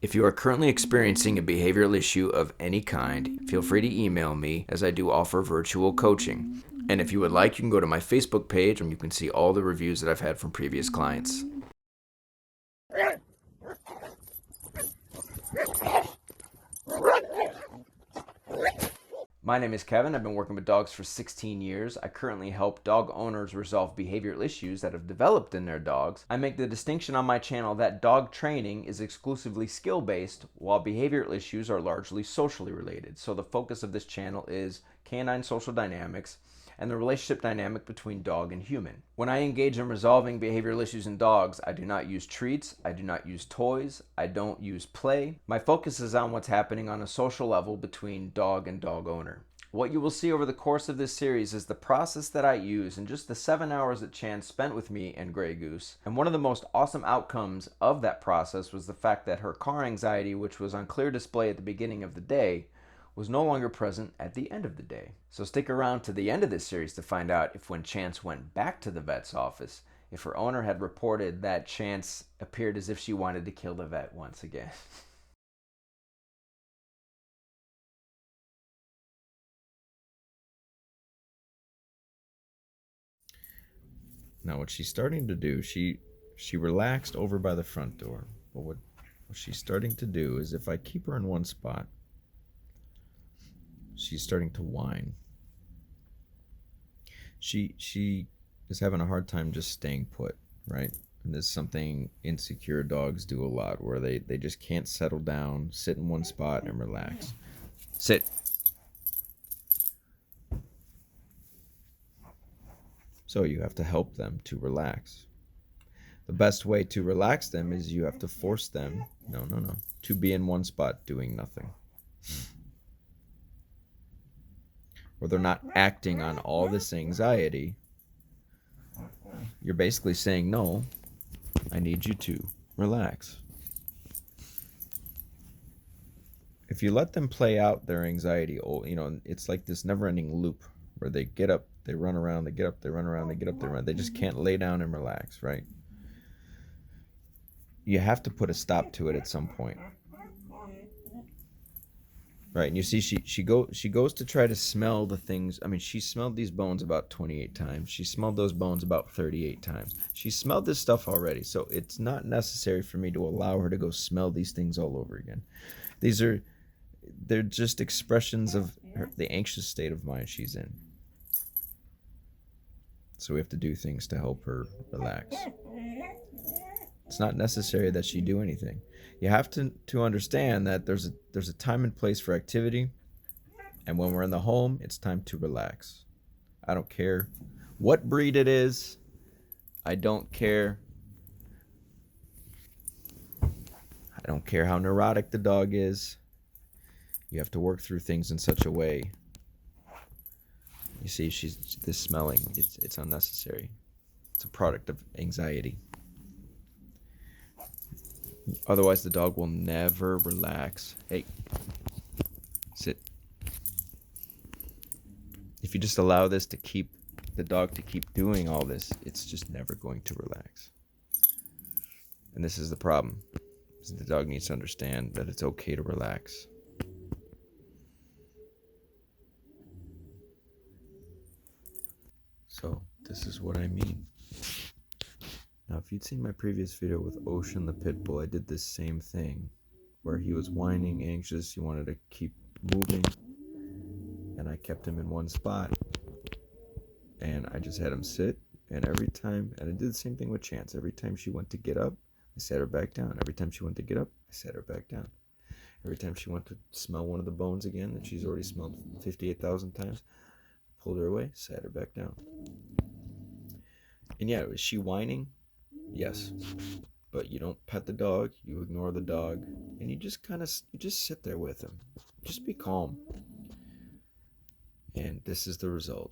If you are currently experiencing a behavioral issue of any kind, feel free to email me as I do offer virtual coaching. And if you would like, you can go to my Facebook page and you can see all the reviews that I've had from previous clients. My name is Kevin. I've been working with dogs for 16 years. I currently help dog owners resolve behavioral issues that have developed in their dogs. I make the distinction on my channel that dog training is exclusively skill-based, while behavioral issues are largely socially related. So the focus of this channel is canine social dynamics and the relationship dynamic between dog and human. When I engage in resolving behavioral issues in dogs, I do not use treats, I do not use toys, I don't use play. My focus is on what's happening on a social level between dog and dog owner. What you will see over the course of this series is the process that I use in just the 7 hours that Chance spent with me and Grey Goose. And one of the most awesome outcomes of that process was the fact that her car anxiety, which was on clear display at the beginning of the day, was no longer present at the end of the day. So stick around to the end of this series to find out if when Chance went back to the vet's office, if her owner had reported that Chance appeared as if she wanted to kill the vet once again. Now what she's starting to do, she relaxed over by the front door. But what she's starting to do is if I keep her in one spot, she's starting to whine. She is having a hard time just staying put, right? And this is something insecure dogs do a lot, where they just can't settle down, sit in one spot and relax. Sit. So you have to help them to relax. The best way to relax them is you have to force them, no, to be in one spot doing nothing. Or they're not acting on all this anxiety. You're basically saying, no, I need you to relax. If you let them play out their anxiety, it's like this never-ending loop where they get up, they run around, they get up, they run around, they get up, they run. They just can't lay down and relax, right? You have to put a stop to it at some point. Right, and you see she goes to try to smell the things. I mean, she smelled these bones about 28 times. She smelled those bones about 38 times. She smelled this stuff already, so it's not necessary for me to allow her to go smell these things all over again. They're just expressions of the anxious state of mind she's in. So we have to do things to help her relax. It's not necessary that she do anything. You have to understand that there's a time and place for activity, and when we're in the home, it's time to relax. I don't care what breed it is. I don't care how neurotic the dog is. You have to work through things in such a way. You see, this smelling, it's unnecessary. It's a product of anxiety. Otherwise, the dog will never relax. Hey, sit. If you just allow the dog to keep doing all this, it's just never going to relax. And this is the problem. The dog needs to understand that it's okay to relax. So this is what I mean. Now, if you'd seen my previous video with Ocean the pit bull, I did this same thing where he was whining, anxious, he wanted to keep moving, and I kept him in one spot, and I just had him sit, and every time, and I did the same thing with Chance. Every time she went to get up, I sat her back down. Every time she went to get up, I sat her back down. Every time she went to smell one of the bones again that she's already smelled 58,000 times, pulled her away, sat her back down. And yeah, was she whining? Yes. But you don't pet the dog, you ignore the dog, and you just sit there with him. Just be calm. And this is the result.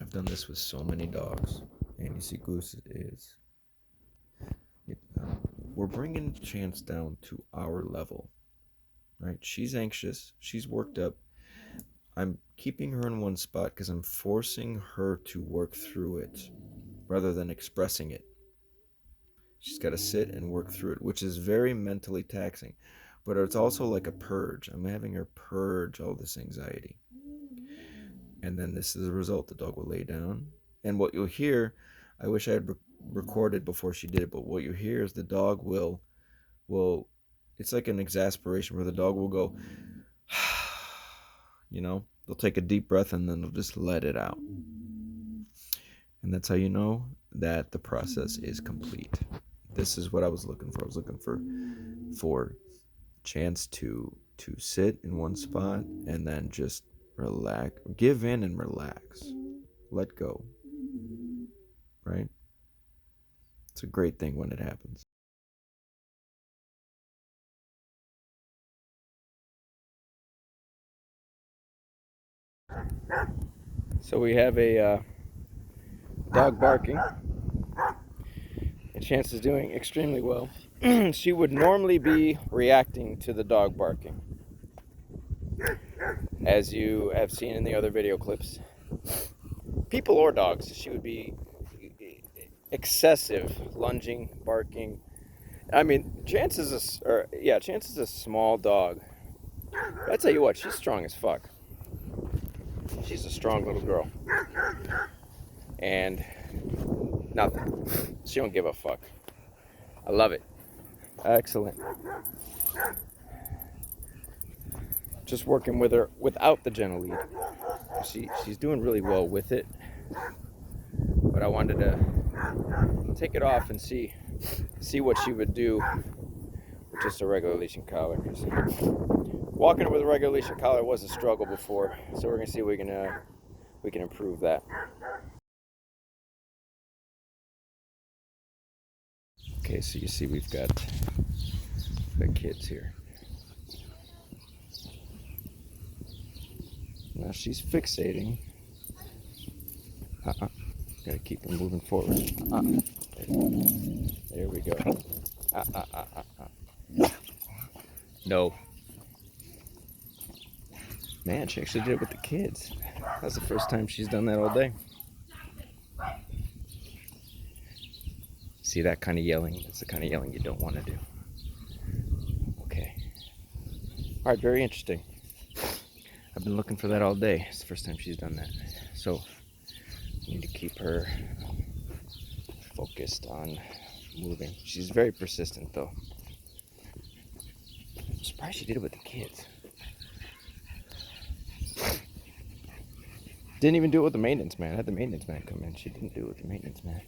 I've done this with so many dogs, and you see Goose is. We're bringing Chance down to our level, right? She's anxious, she's worked up. I'm keeping her in one spot because I'm forcing her to work through it rather than expressing it. She's got to sit and work through it, which is very mentally taxing. But it's also like a purge. I'm having her purge all this anxiety. And then this is the result. The dog will lay down. And what you'll hear, I wish I had recorded before she did it, but what you hear is the dog will, it's like an exasperation where the dog will go, they'll take a deep breath and then they'll just let it out. And that's how you know that the process is complete. This is what I was looking for. I was looking for chance to sit in one spot and then just relax, give in and relax, let go, right? It's a great thing when it happens. So we have a dog barking, and Chance is doing extremely well. She would normally be reacting to the dog barking, as you have seen in the other video clips. People or dogs, she would be excessive, lunging, barking. I mean, Chance is a small dog. But I tell you what, she's strong as fuck. She's a strong little girl. And nothing. She don't give a fuck. I love it. Excellent. Just working with her without the gentle lead. She's doing really well with it. But I wanted to take it off and see what she would do with just a regular leash and collar. Because walking with a regular leash and collar was a struggle before, so we're gonna see if we can improve that. Okay, so you see we've got kids here. Now she's fixating. Gotta keep her moving forward. There we go. No. Man, she actually did it with the kids. That's the first time she's done that all day. See that kind of yelling? That's the kind of yelling you don't want to do. Okay. All right, very interesting. I've been looking for that all day. It's the first time she's done that. So, I need to keep her focused on moving. She's very persistent, though. I'm surprised she did it with the kids. Didn't even do it with the maintenance man. I had the maintenance man come in. She didn't do it with the maintenance man.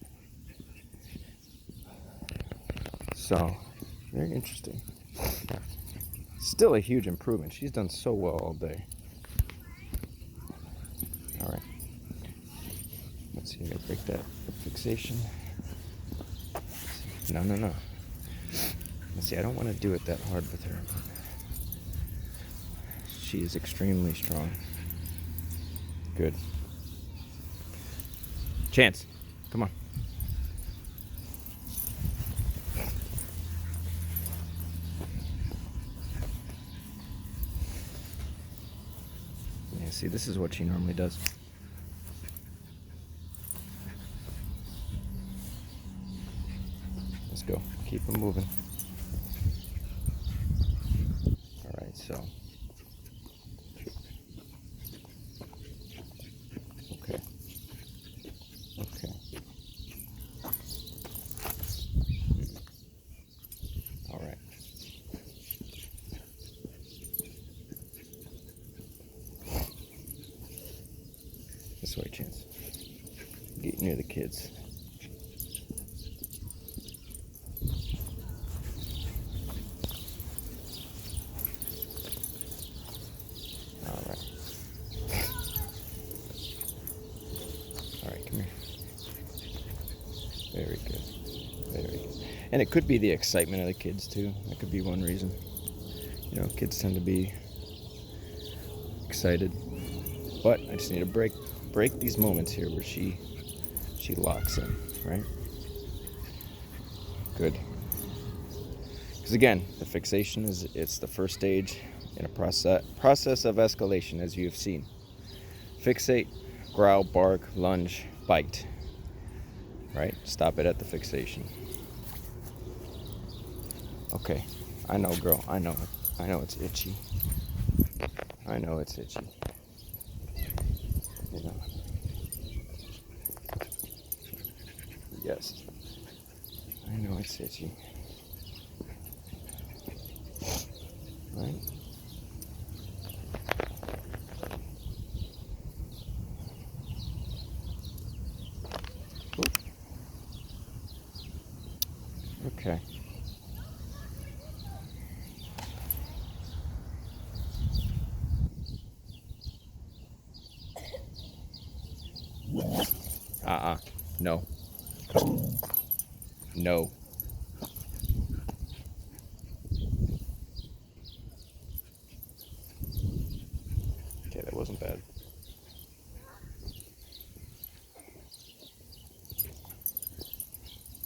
So, very interesting. Still a huge improvement. She's done so well all day. All right. Let's see, I'm gonna break that fixation. No. Let's see, I don't want to do it that hard with her. She is extremely strong. Good. Chance, come on. Yeah, see, this is what she normally does. Let's go. Keep them moving. All right, so. Okay. All right. This way, Chance. Get near the kids. Very good. Very good. And it could be the excitement of the kids too. That could be one reason. You know, kids tend to be excited. But I just need to break these moments here where she locks in, right? Good. Because again, the fixation it's the first stage in a process of escalation, as you have seen. Fixate, growl, bark, lunge, bite. Right? Stop it at the fixation. Okay. I know, girl. I know. I know it's itchy. I know it's itchy. You know. Yes. I know it's itchy. Right? Oop. Okay. No. No. Okay, that wasn't bad.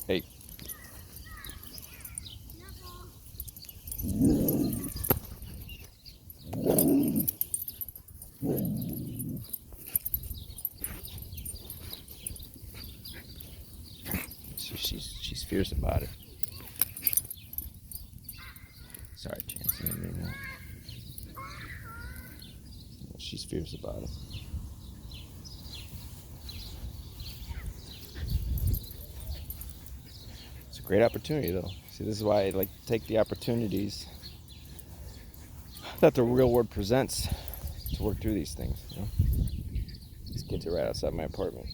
Hey. She's fierce about it. Sorry, Chance. I didn't mean that. She's fierce about it. It's a great opportunity, though. See, this is why I like to take the opportunities that the real world presents to work through these things. You know? These kids are right outside my apartment.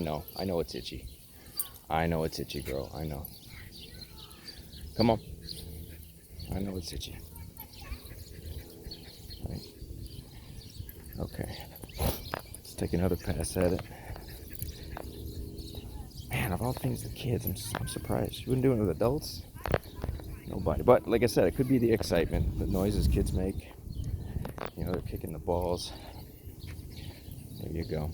No. I know it's itchy. I know it's itchy, girl. I know. Come on. I know it's itchy. Right. Okay. Let's take another pass at it. Man, of all things, the kids, I'm surprised. You wouldn't do it with adults? Nobody. But like I said, it could be the excitement, the noises kids make. You know, they're kicking the balls. There you go.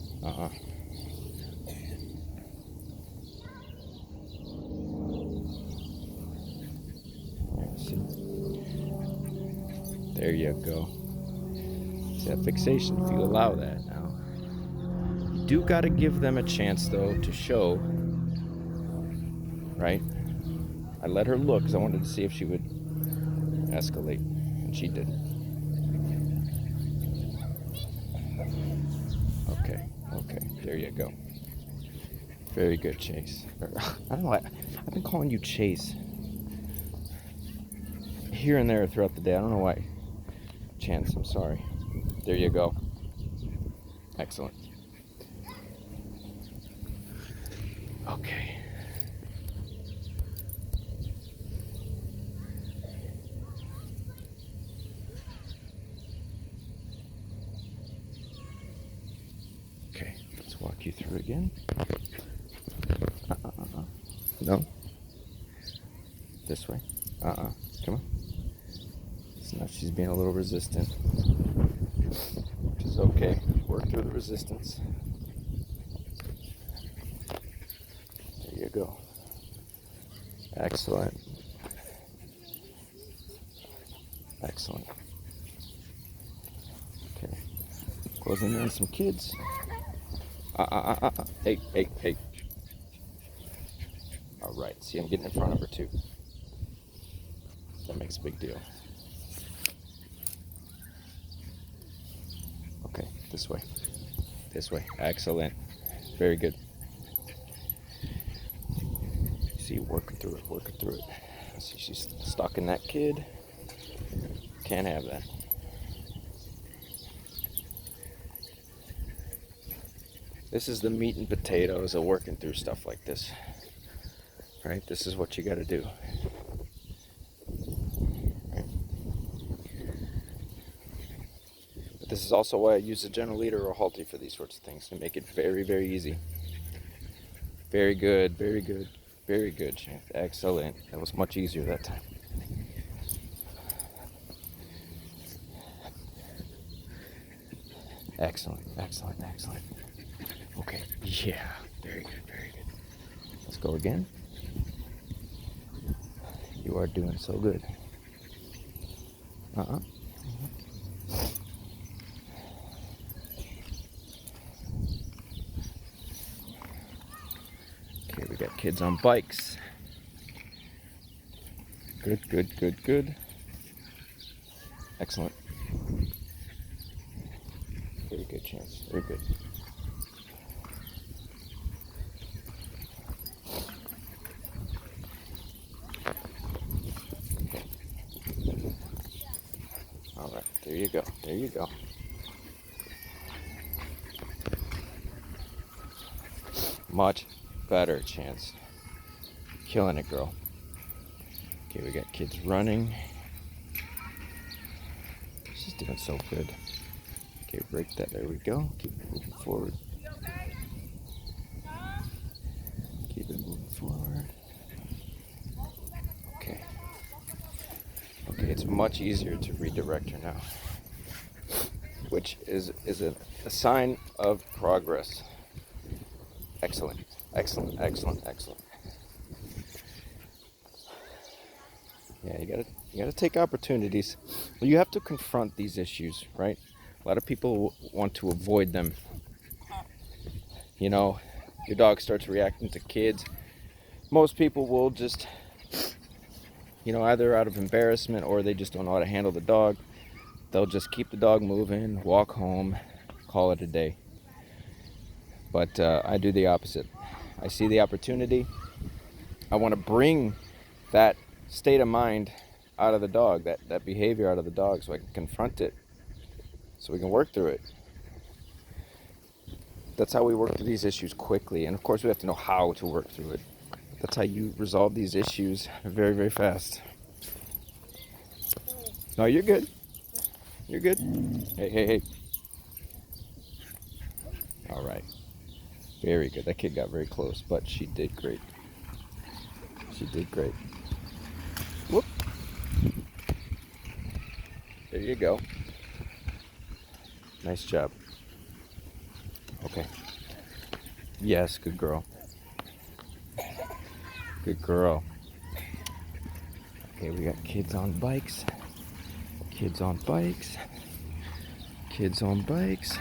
There you go. See that fixation, if you allow that now. You do got to give them a chance, though, to show, right? I let her look because I wanted to see if she would escalate, and she didn't. Okay, there you go. Very good, Chase. I don't know, I've been calling you Chase here and there throughout the day. I don't know why. Chance, I'm sorry. There you go. Excellent. Okay. Okay, let's walk you through again. No. This way. Come on. So now she's being a little resistant, which is okay. Work through the resistance. There you go. Excellent. Excellent. Okay. Closing in some kids. Hey. All right. See, I'm getting in front of her too. That makes a big deal. Okay, this way. This way. Excellent. Very good. See, working through it. See, she's stalking that kid. Can't have that. This is the meat and potatoes of working through stuff like this. Right? This is what you got to do. Right? But this is also why I use a general leader or a halty for these sorts of things, to make it very, very easy. Very good, Chance. Excellent. That was much easier that time. Excellent. Okay, yeah, very good. Let's go again. You are doing so good. Okay, we got kids on bikes. Good, good, good, good. Excellent. Very good, Chance. Very good. All right, there you go. There you go. Much better, Chance. Killing it, girl. Okay, we got kids running. She's doing so good. Okay, break that. There we go. Keep it moving forward. Keep it moving forward. Okay. Okay, it's much easier to redirect her now, which is a sign of progress. Excellent, excellent, excellent, excellent. Yeah, you gotta take opportunities. Well, you have to confront these issues, right? A lot of people want to avoid them. You know, your dog starts reacting to kids. Most people will just, either out of embarrassment or they just don't know how to handle the dog. They'll just keep the dog moving, walk home, call it a day. But I do the opposite. I see the opportunity. I want to bring that state of mind out of the dog, that behavior out of the dog, so I can confront it, so we can work through it. That's how we work through these issues quickly. And of course, we have to know how to work through it. That's how you resolve these issues very, very fast. No, you're good. You're good. Hey, hey, hey. All right. Very good. That kid got very close, but she did great. She did great. Whoop. There you go. Nice job. Okay. Yes, good girl. Good girl. Okay, we got kids on bikes. Kids on bikes. Kids on bikes.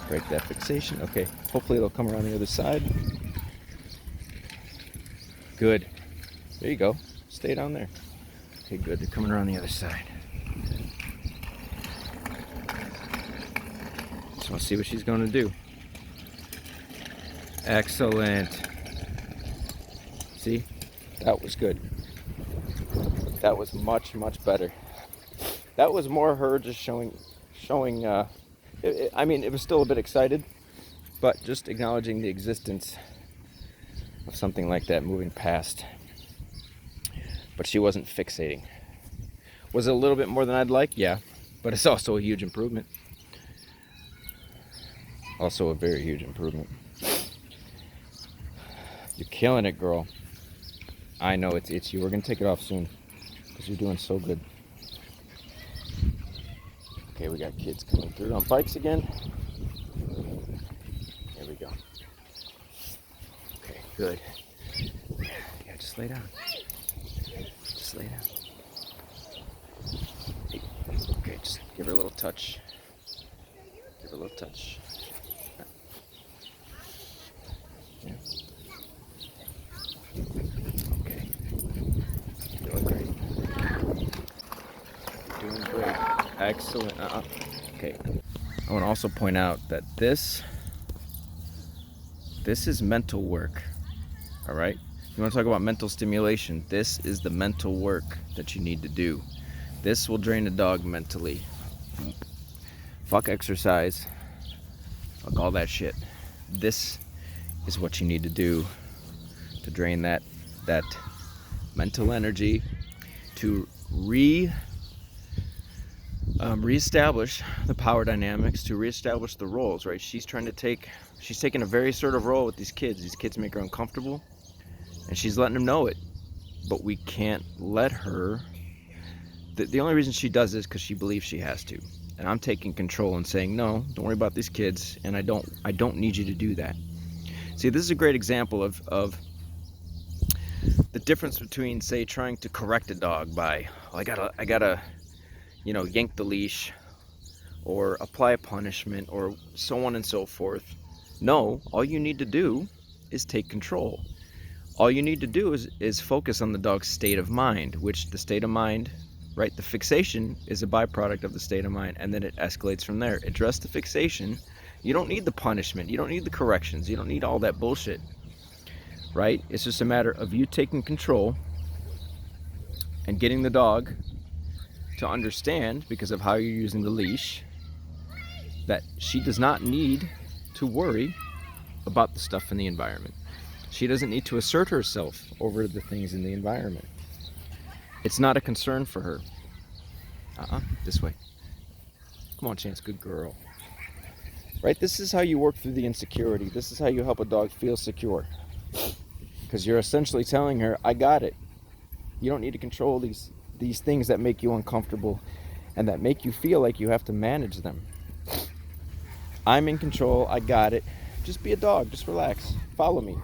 Break that fixation. Okay, hopefully it'll come around the other side. Good. There you go. Stay down there. Okay, good. They're coming around the other side. Just want to see what she's going to do. Excellent. See? That was good. That was much, much better. That was more her just showing. I mean, it was still a bit excited, but just acknowledging the existence of something like that moving past. But she wasn't fixating. Was it a little bit more than I'd like? Yeah, but it's also a huge improvement. Also a very huge improvement. You're killing it, girl. I know it's you. We're gonna take it off soon because you're doing so good. Okay, we got kids coming through on bikes again. There we go. Okay, good. Yeah, just lay down. Just lay down. Okay, just give her a little touch. Give her a little touch. Yeah. Okay. Doing great. Doing great. Excellent. Okay. I want to also point out that this is mental work. All right? You want to talk about mental stimulation? This is the mental work that you need to do. This will drain a dog mentally. Fuck exercise. Fuck all that shit. This is what you need to do to drain that mental energy, to reestablish the power dynamics, to reestablish the roles, right? She's taking a very assertive role with these kids. These kids make her uncomfortable, and she's letting them know it. But we can't let her. The only reason she does this is because she believes she has to. And I'm taking control and saying, no, don't worry about these kids, and I don't need you to do that. See, this is a great example of the difference between, say, trying to correct a dog by, I gotta yank the leash or apply a punishment or so on and so forth. No, all you need to do is take control. All you need to do is focus on the dog's state of mind, which the state of mind, right? The fixation is a byproduct of the state of mind, and then it escalates from there. Address the fixation. You don't need the punishment. You don't need the corrections. You don't need all that bullshit, right? It's just a matter of you taking control and getting the dog to understand, because of how you're using the leash, that she does not need to worry about the stuff in the environment. She doesn't need to assert herself over the things in the environment. It's not a concern for her. This way. Come on, Chance, good girl. Right, this is how you work through the insecurity. This is how you help a dog feel secure. Because you're essentially telling her, I got it. You don't need to control these things that make you uncomfortable and that make you feel like you have to manage them. I'm in control. I got it. Just be a dog. Just relax. Follow me.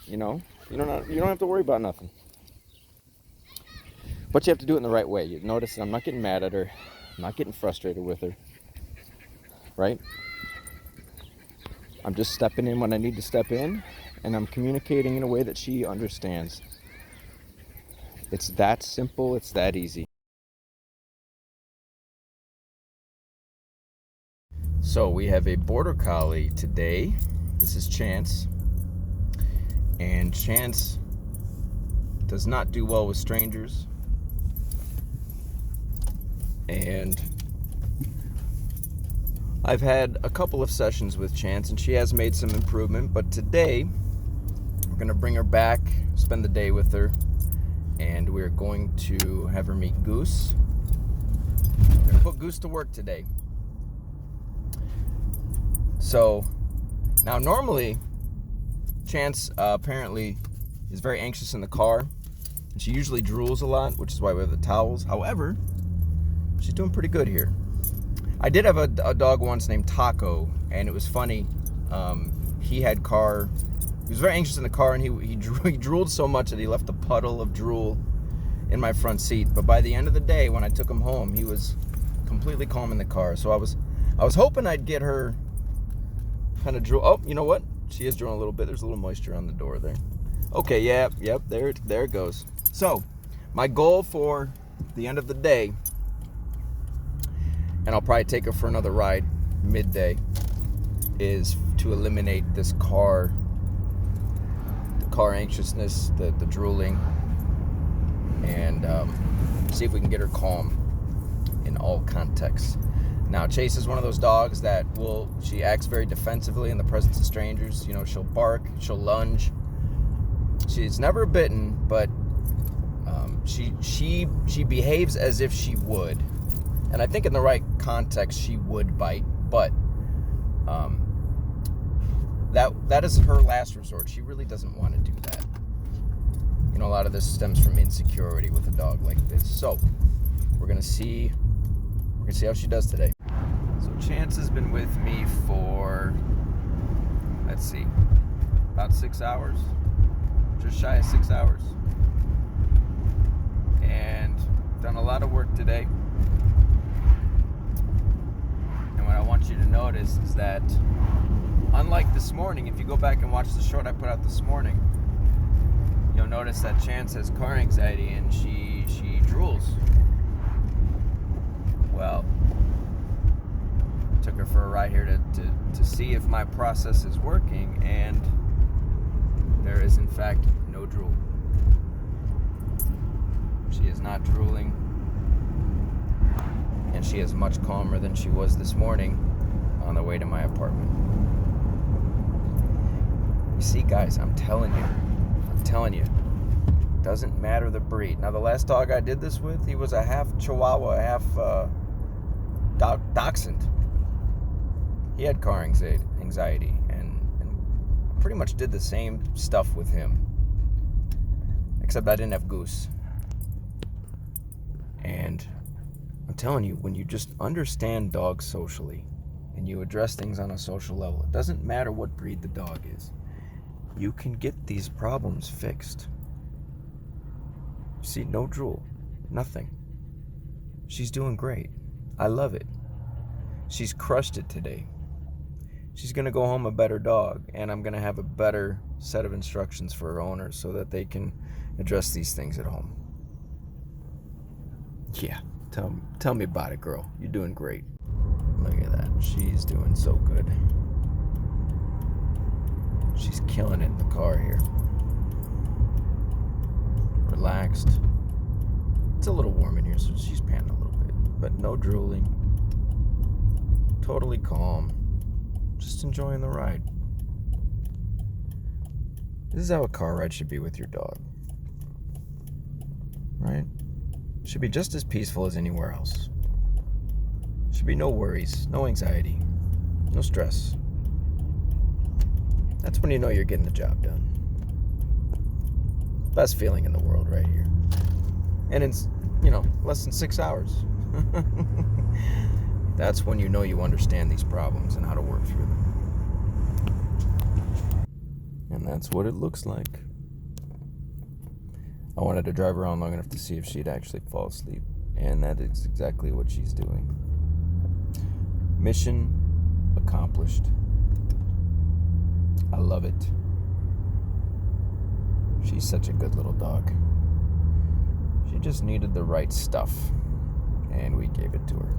You know, you don't have to worry about nothing. But you have to do it in the right way. You notice that I'm not getting mad at her. I'm not getting frustrated with her. Right? I'm just stepping in when I need to step in, and I'm communicating in a way that she understands. It's that simple. It's that easy. So we have a border collie today. This is Chance. And Chance does not do well with strangers. And I've had a couple of sessions with Chance, and she has made some improvement. But today, we're going to bring her back, spend the day with her, and we're going to have her meet Goose. We're going to put Goose to work today. So, now normally, Chance apparently is very anxious in the car, and she usually drools a lot, which is why we have the towels. However, she's doing pretty good here. I did have a dog once named Taco, and it was funny. He was very anxious in the car, and he drooled so much that he left a puddle of drool in my front seat. But by the end of the day, when I took him home, he was completely calm in the car. So I was hoping I'd get her kind of drool. Oh, you know what? She is drooling a little bit. There's a little moisture on the door there. Okay, yep, there it goes. So, my goal for the end of the day, and I'll probably take her for another ride midday, is to eliminate this car anxiousness, the drooling, and see if we can get her calm in all contexts. Now, Chase is one of those dogs that she acts very defensively in the presence of strangers. You know, she'll bark, she'll lunge. She's never bitten, but she behaves as if she would. And I think in the right context, she would bite, but that is her last resort. She really doesn't want to do that. You know, a lot of this stems from insecurity with a dog like this. So we're gonna see how she does today. So Chance has been with me for, let's see, about 6 hours, just shy of 6 hours, and done a lot of work today. And what I want you to notice is that, unlike this morning, if you go back and watch the short I put out this morning, you'll notice that Chance has car anxiety and she drools. Well, took her for a ride here to see if my process is working, and there is in fact no drool. She is not drooling, and she is much calmer than she was this morning on the way to my apartment. You see, guys, I'm telling you, doesn't matter the breed. Now, the last dog I did this with, he was a half Chihuahua, half Dachshund. He had car anxiety, and pretty much did the same stuff with him, except I didn't have Goose. And I'm telling you, when you just understand dogs socially and you address things on a social level, it doesn't matter what breed the dog is, you can get these problems fixed. See, no drool, nothing. She's doing great. I love it. She's crushed it today. she's going to go home a better dog, and I'm going to have a better set of instructions for her owners so that they can address these things at home. Yeah, tell me about it, girl. You're doing great. Look at that. She's doing so good. She's killing it in the car here. Relaxed. It's a little warm in here, so she's panting a little bit, but no drooling. Totally calm. Just enjoying the ride. This is how a car ride should be with your dog. Right? Should be just as peaceful as anywhere else. Should be no worries, no anxiety, no stress. That's when you know you're getting the job done. Best feeling in the world right here. And in, less than 6 hours. That's when you know you understand these problems and how to work through them. And that's what it looks like. I wanted to drive around long enough to see if she'd actually fall asleep. And that is exactly what she's doing. Mission accomplished. I love it. She's such a good little dog. She just needed the right stuff, and we gave it to her.